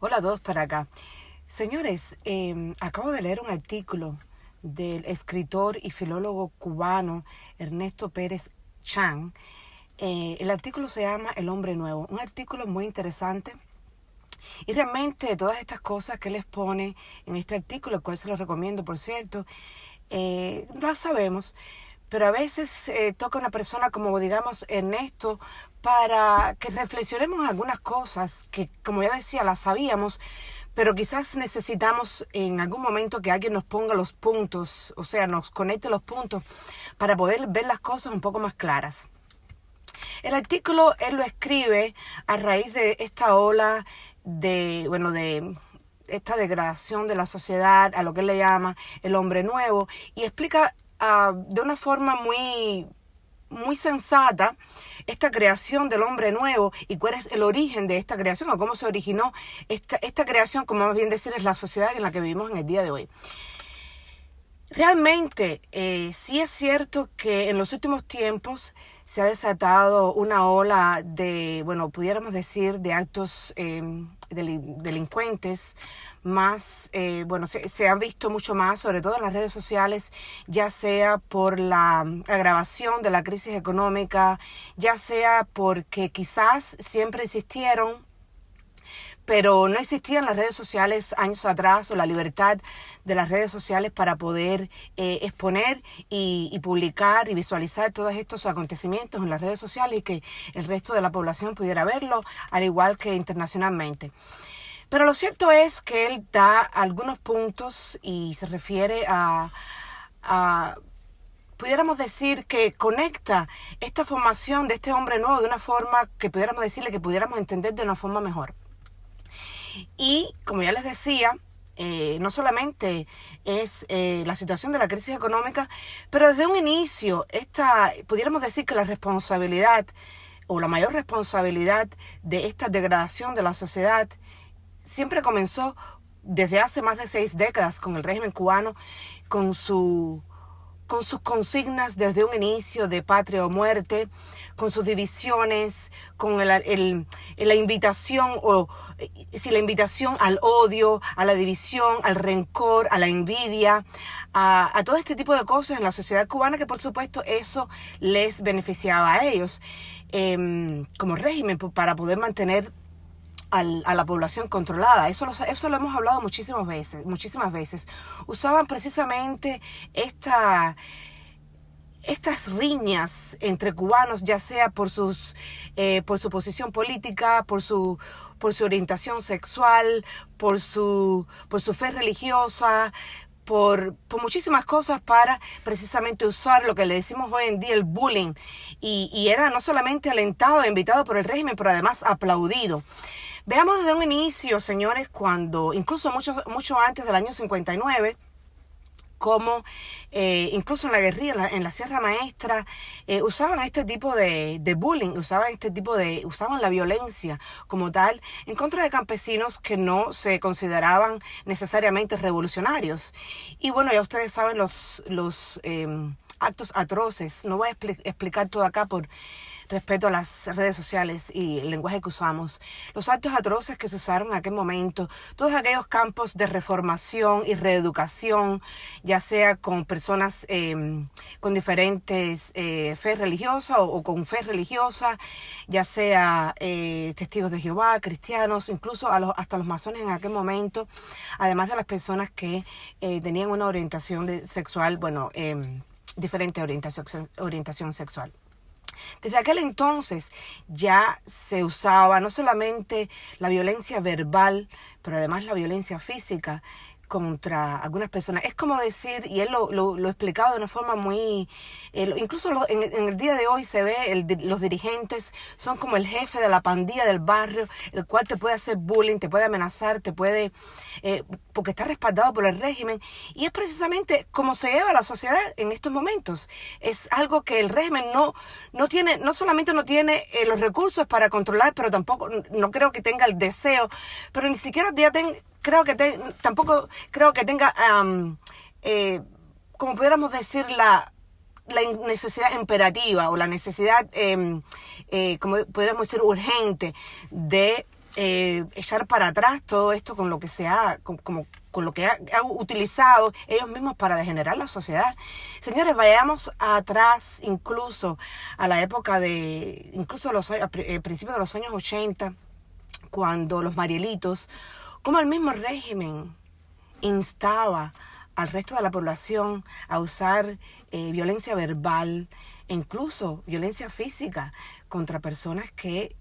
Hola a todos para acá. Señores, acabo de leer un artículo del escritor y filólogo cubano Ernesto Pérez Chan. El artículo se llama El hombre nuevo, un artículo muy interesante. Y realmente todas estas cosas que él expone en este artículo, el cual se los recomiendo, por cierto, las sabemos, pero a veces toca una persona como, digamos, Ernesto, para que reflexionemos algunas cosas que, como ya decía, las sabíamos, pero quizás necesitamos en algún momento que alguien nos ponga los puntos, o sea, nos conecte los puntos para poder ver las cosas un poco más claras. El artículo él lo escribe a raíz de esta ola de esta degradación de la sociedad, a lo que él le llama el hombre nuevo, y explica de una forma muy sensata esta creación del hombre nuevo y cuál es el origen de esta creación o cómo se originó esta creación, como más bien decir es la sociedad en la que vivimos en el día de hoy. Realmente, sí es cierto que en los últimos tiempos se ha desatado una ola de, pudiéramos decir, de actos delincuentes más, se han visto mucho más, sobre todo en las redes sociales, ya sea por la agravación de la crisis económica, ya sea porque quizás siempre existieron, pero no existían las redes sociales años atrás o la libertad de las redes sociales para poder exponer y publicar y visualizar todos estos acontecimientos en las redes sociales y que el resto de la población pudiera verlo, al igual que internacionalmente. Pero lo cierto es que él da algunos puntos y se refiere a pudiéramos decir que conecta esta formación de este hombre nuevo de una forma que pudiéramos decirle que pudiéramos entender de una forma mejor. Y como ya les decía, no solamente es la situación de la crisis económica, pero desde un inicio, pudiéramos decir que la responsabilidad o la mayor responsabilidad de esta degradación de la sociedad siempre comenzó desde hace más de 6 décadas con el régimen cubano, con sus consignas desde un inicio de patria o muerte, con sus divisiones, con la invitación la invitación al odio, a la división, al rencor, a la envidia, a todo este tipo de cosas en la sociedad cubana que por supuesto eso les beneficiaba a ellos como régimen para poder mantener a la población controlada. Eso lo hemos hablado muchísimas veces. Usaban precisamente estas riñas entre cubanos, ya sea por su posición política, por su orientación sexual, por su fe religiosa, por muchísimas cosas para precisamente usar lo que le decimos hoy en día el bullying. Y era no solamente alentado e invitado por el régimen, pero además aplaudido. Veamos desde un inicio, señores, cuando incluso mucho antes del año 59, como incluso en la guerrilla, en la Sierra Maestra, usaban este tipo de bullying, usaban la violencia como tal en contra de campesinos que no se consideraban necesariamente revolucionarios. Y bueno, ya ustedes saben los actos atroces. No voy a explicar todo acá por respeto a las redes sociales y el lenguaje que usamos. Los actos atroces que se usaron en aquel momento, todos aquellos campos de reformación y reeducación, ya sea con personas con diferentes fe religiosa o con fe religiosa, ya sea testigos de Jehová, cristianos, incluso hasta los masones en aquel momento, además de las personas que tenían una orientación sexual, diferente orientación sexual. Desde aquel entonces ya se usaba no solamente la violencia verbal, pero además la violencia física contra algunas personas. Es como decir, y él lo ha explicado de una forma muy... incluso en el día de hoy se ve, los dirigentes son como el jefe de la pandilla del barrio, el cual te puede hacer bullying, te puede amenazar, porque está respaldado por el régimen. Y es precisamente como se lleva la sociedad en estos momentos. Es algo que el régimen no tiene, no solamente no tiene los recursos para controlar, pero tampoco, no creo que tenga el deseo, pero ni siquiera tampoco creo que tenga, como pudiéramos decir, la necesidad imperativa o la necesidad, como podríamos decir, urgente de echar para atrás todo esto con lo que se ha, con lo que ha utilizado ellos mismos para degenerar la sociedad. Señores, vayamos atrás incluso a la época de, incluso principios de los años 80, cuando los Marielitos, como el mismo régimen instaba al resto de la población a usar violencia verbal e incluso violencia física contra personas que,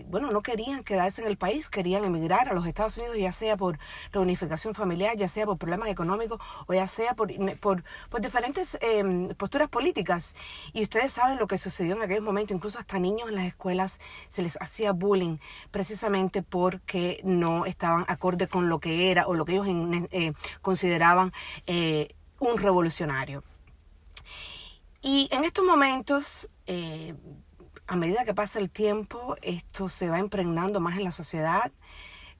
no querían quedarse en el país, querían emigrar a los Estados Unidos, ya sea por reunificación familiar, ya sea por problemas económicos o ya sea por diferentes posturas políticas. Y ustedes saben lo que sucedió en aquel momento, incluso hasta niños en las escuelas se les hacía bullying precisamente porque no estaban acorde con lo que era o lo que ellos consideraban un revolucionario. Y en estos momentos, a medida que pasa el tiempo, esto se va impregnando más en la sociedad.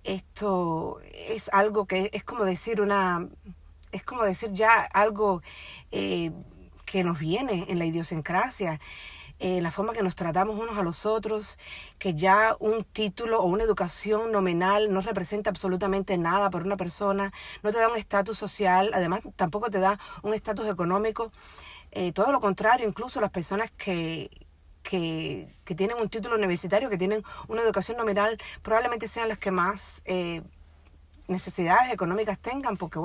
Esto es algo que es como decir ya algo que nos viene en la idiosincrasia, la forma que nos tratamos unos a los otros, que ya un título o una educación nominal no representa absolutamente nada para una persona, no te da un estatus social, además tampoco te da un estatus económico. Todo lo contrario, incluso las personas que tienen un título universitario, que tienen una educación nominal, probablemente sean las que más necesidades económicas tengan, porque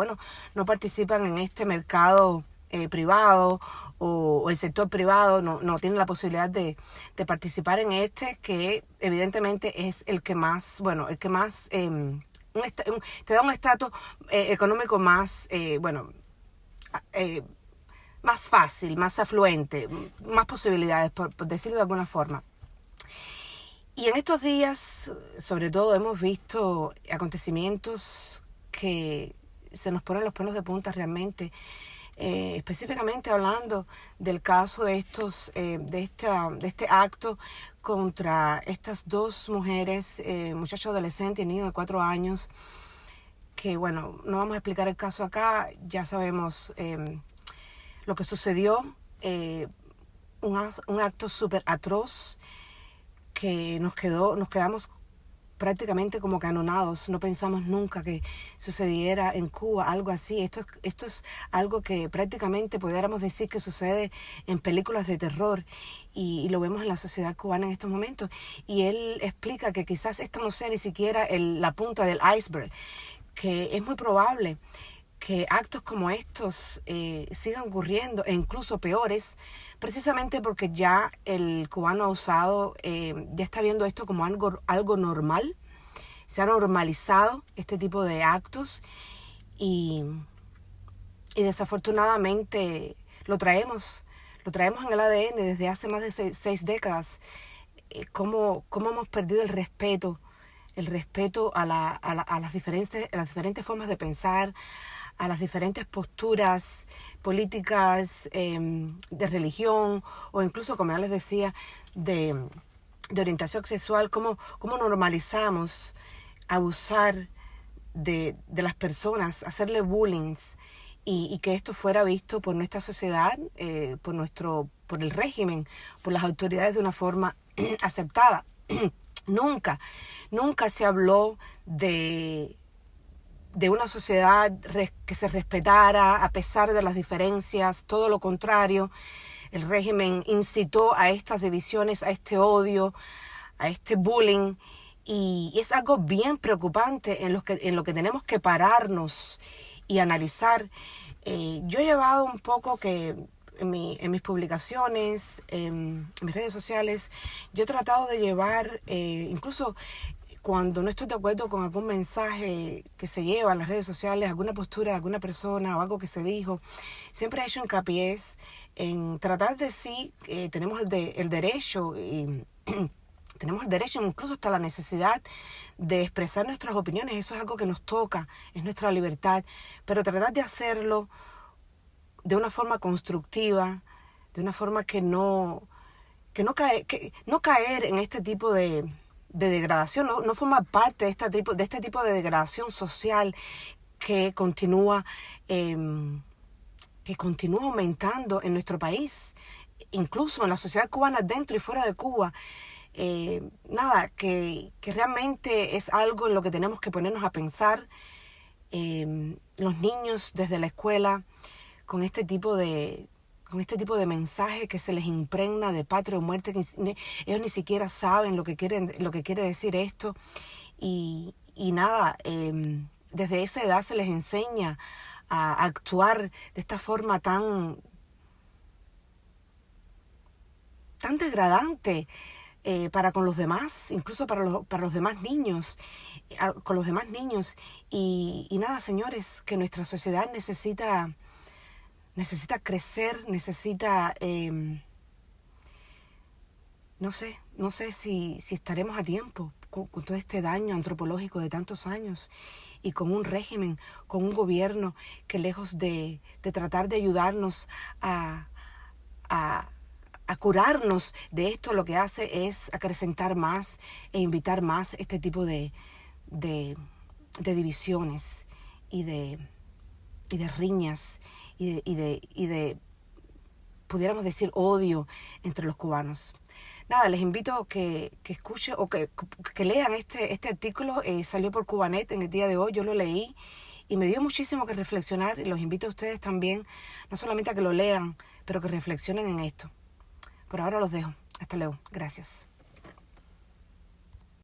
no participan en este mercado privado o el sector privado no tienen la posibilidad de participar en este, que evidentemente es el que más te da un estatus económico más más fácil, más afluente, más posibilidades, por decirlo de alguna forma. Y en estos días, sobre todo, hemos visto acontecimientos que se nos ponen los pelos de punta realmente, específicamente hablando del caso de este acto contra estas dos mujeres, muchacho adolescente y niño de 4 años, que no vamos a explicar el caso acá, ya sabemos lo que sucedió, un acto súper atroz que nos quedamos prácticamente como que anonados. No pensamos nunca que sucediera en Cuba algo así. Esto es algo que prácticamente pudiéramos decir que sucede en películas de terror y lo vemos en la sociedad cubana en estos momentos. Y él explica que quizás esto no sea ni siquiera la punta del iceberg, que es muy probable que actos como estos sigan ocurriendo, e incluso peores, precisamente porque ya el cubano ha usado, ya está viendo esto como algo normal. Se ha normalizado este tipo de actos y desafortunadamente lo traemos en el ADN desde hace más de 6 décadas. Cómo hemos perdido el respeto a las diferentes formas de pensar, a las diferentes posturas políticas, de religión o incluso, como ya les decía, de orientación sexual, cómo normalizamos abusar de las personas, hacerle bullying y que esto fuera visto por nuestra sociedad, por el régimen, por las autoridades de una forma aceptada. Nunca se habló de una sociedad que se respetara a pesar de las diferencias, todo lo contrario. El régimen incitó a estas divisiones, a este odio, a este bullying, y es algo bien preocupante en lo que tenemos que pararnos y analizar. Yo he llevado un poco que en mis publicaciones, en mis redes sociales, yo he tratado de llevar, incluso cuando no estoy de acuerdo con algún mensaje que se lleva en las redes sociales, alguna postura de alguna persona o algo que se dijo, siempre he hecho hincapié en tratar de tenemos el derecho y tenemos el derecho, incluso hasta la necesidad de expresar nuestras opiniones. Eso es algo que nos toca, es nuestra libertad, pero tratar de hacerlo de una forma constructiva, de una forma que no caer en este tipo de degradación, no formar parte de este tipo de degradación social que continúa aumentando en nuestro país, incluso en la sociedad cubana, dentro y fuera de Cuba. nada, que realmente es algo en lo que tenemos que ponernos a pensar, los niños desde la escuela, con este tipo de mensaje que se les impregna de patria o muerte, que ellos ni siquiera saben lo que quiere decir esto, y nada, desde esa edad se les enseña a actuar de esta forma tan degradante, para con los demás, incluso para los demás niños, con los demás niños. Y nada, señores, que nuestra sociedad necesita crecer, necesita, no sé si estaremos a tiempo con todo este daño antropológico de tantos años, y con un régimen, con un gobierno que, lejos de tratar de ayudarnos a curarnos de esto, lo que hace es acrecentar más e invitar más este tipo de divisiones y de riñas y de pudiéramos decir odio entre los cubanos. Nada, les invito a que escuchen o que lean este artículo. Salió por Cubanet en el día de hoy, yo lo leí y me dio muchísimo que reflexionar, y los invito a ustedes también, no solamente a que lo lean, pero que reflexionen en esto. Por ahora los dejo. Hasta luego. Gracias.